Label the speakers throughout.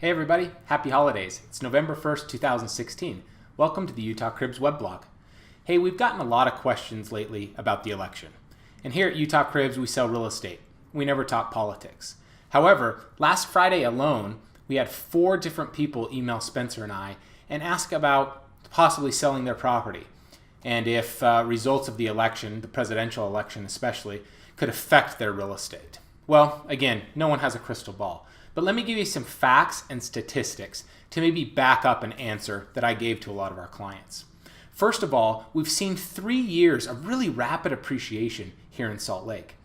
Speaker 1: Hey everybody, happy holidays. It's November 1st, 2016. Welcome to the Utah Cribs weblog. Hey, we've gotten a lot of questions lately about the election. And here at Utah Cribs, we sell real estate. We never talk politics. However, last Friday alone, we had 4 different people email Spencer and I and ask about possibly selling their property. And if results of the election, the presidential election especially, could affect their real estate. Well, again, no one has a crystal ball. But let me give you some facts and statistics to maybe back up an answer that I gave to a lot of our clients. First of all, we've seen 3 years of really rapid appreciation here in Salt Lake.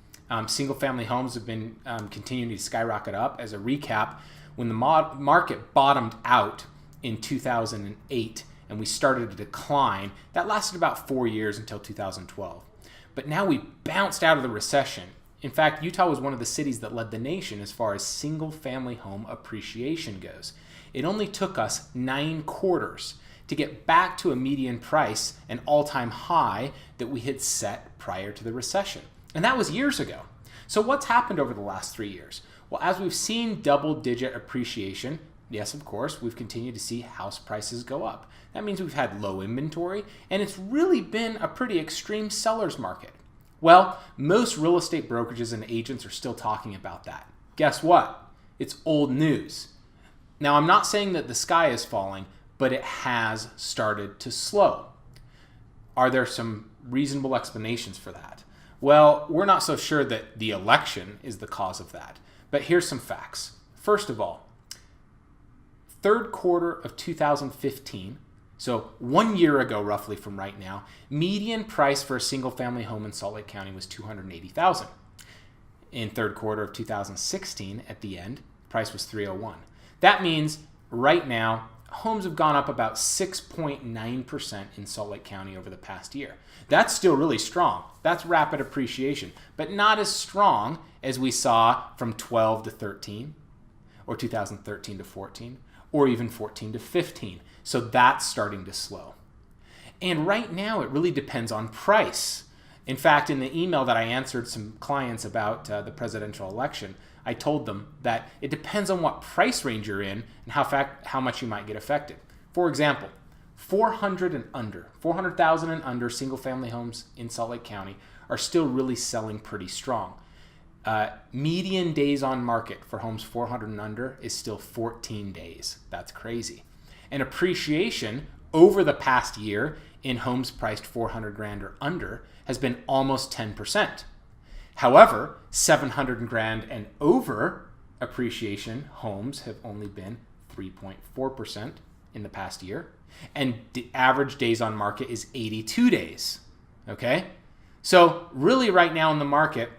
Speaker 1: Single-family homes have been continuing to skyrocket up. As a recap, when the market bottomed out in 2008 and we started to decline, that lasted about 4 years until 2012. But now we bounced out of the recession. In fact, Utah was one of the cities that led the nation as far as single-family home appreciation goes. It only took us 9 quarters to get back to a median price, an all-time high that we had set prior to the recession. And that was years ago. So what's happened over the last 3 years? Well, as we've seen double-digit appreciation, yes, of course, we've continued to see house prices go up. That means we've had low inventory, and it's really been a pretty extreme seller's market. Well, most real estate brokerages and agents are still talking about that. Guess what? It's old news. Now, I'm not saying that the sky is falling, but it has started to slow. Are there some reasonable explanations for that? Well, we're not so sure that the election is the cause of that, but here's some facts. First of all, third quarter of 2015, so 1 year ago roughly from right now, median price for a single-family home in Salt Lake County was $280,000. In third quarter of 2016, at the end, price was $301,000. That means right now, homes have gone up about 6.9% in Salt Lake County over the past year. That's still really strong. That's rapid appreciation, but not as strong as we saw from 12 to 13, or 2013 to 14, or even 14 to 15. So that's starting to slow. And right now, it really depends on price. In fact, in the email that I answered some clients about the presidential election, I told them that it depends on what price range you're in and how much you might get affected. For example, 400,000 and under single-family homes in Salt Lake County are still really selling pretty strong. Median days on market for homes 400 and under is still 14 days. That's crazy. And appreciation over the past year in homes priced 400 grand or under has been almost 10%. However, 700 grand and over appreciation homes have only been 3.4% in the past year. And the average days on market is 82 days. Okay? So really right now in the market,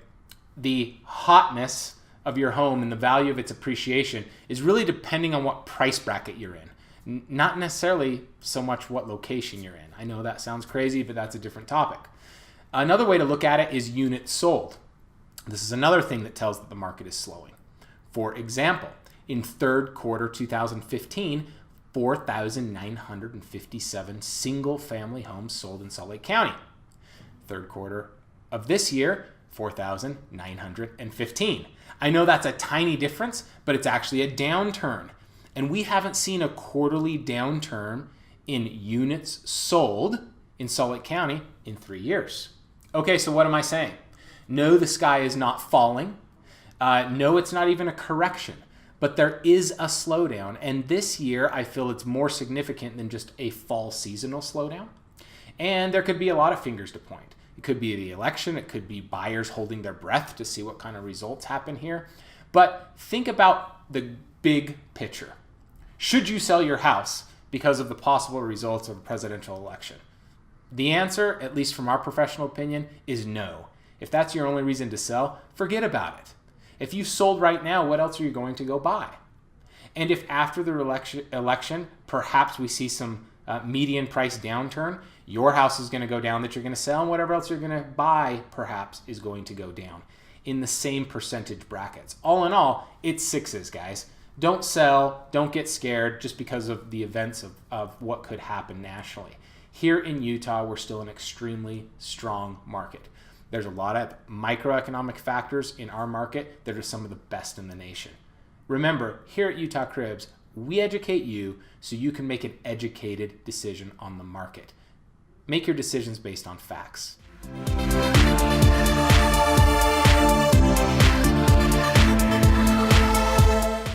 Speaker 1: the hotness of your home and the value of its appreciation is really depending on what price bracket you're in. Not necessarily so much what location you're in. I know that sounds crazy, but that's a different topic. Another way to look at it is units sold. This is another thing that tells that the market is slowing. For example, in third quarter 2015, 4,957 single-family homes sold in Salt Lake County. Third quarter of this year, 4,915. I know that's a tiny difference, but it's actually a downturn. And we haven't seen a quarterly downturn in units sold in Salt Lake County in 3 years. Okay, so what am I saying? No, the sky is not falling. No, it's not even a correction. But there is a slowdown. And this year, I feel it's more significant than just a fall seasonal slowdown. And there could be a lot of fingers to point. It could be the election. It could be buyers holding their breath to see what kind of results happen here. But think about the big picture. Should you sell your house because of the possible results of a presidential election? The answer, at least from our professional opinion, is no. If that's your only reason to sell, forget about it. If you sold right now, what else are you going to go buy? And if after the election, perhaps we see some median price downturn, your house is going to go down that you're going to sell, and whatever else you're going to buy perhaps is going to go down in the same percentage brackets. All in all, it's sixes, guys. Don't sell, don't get scared just because of the events of what could happen nationally. Here in Utah, we're still an extremely strong market. There's a lot of microeconomic factors in our market that are some of the best in the nation. Remember, here at Utah Cribs, We educate you so you can make an educated decision on the market. Make your decisions based on facts.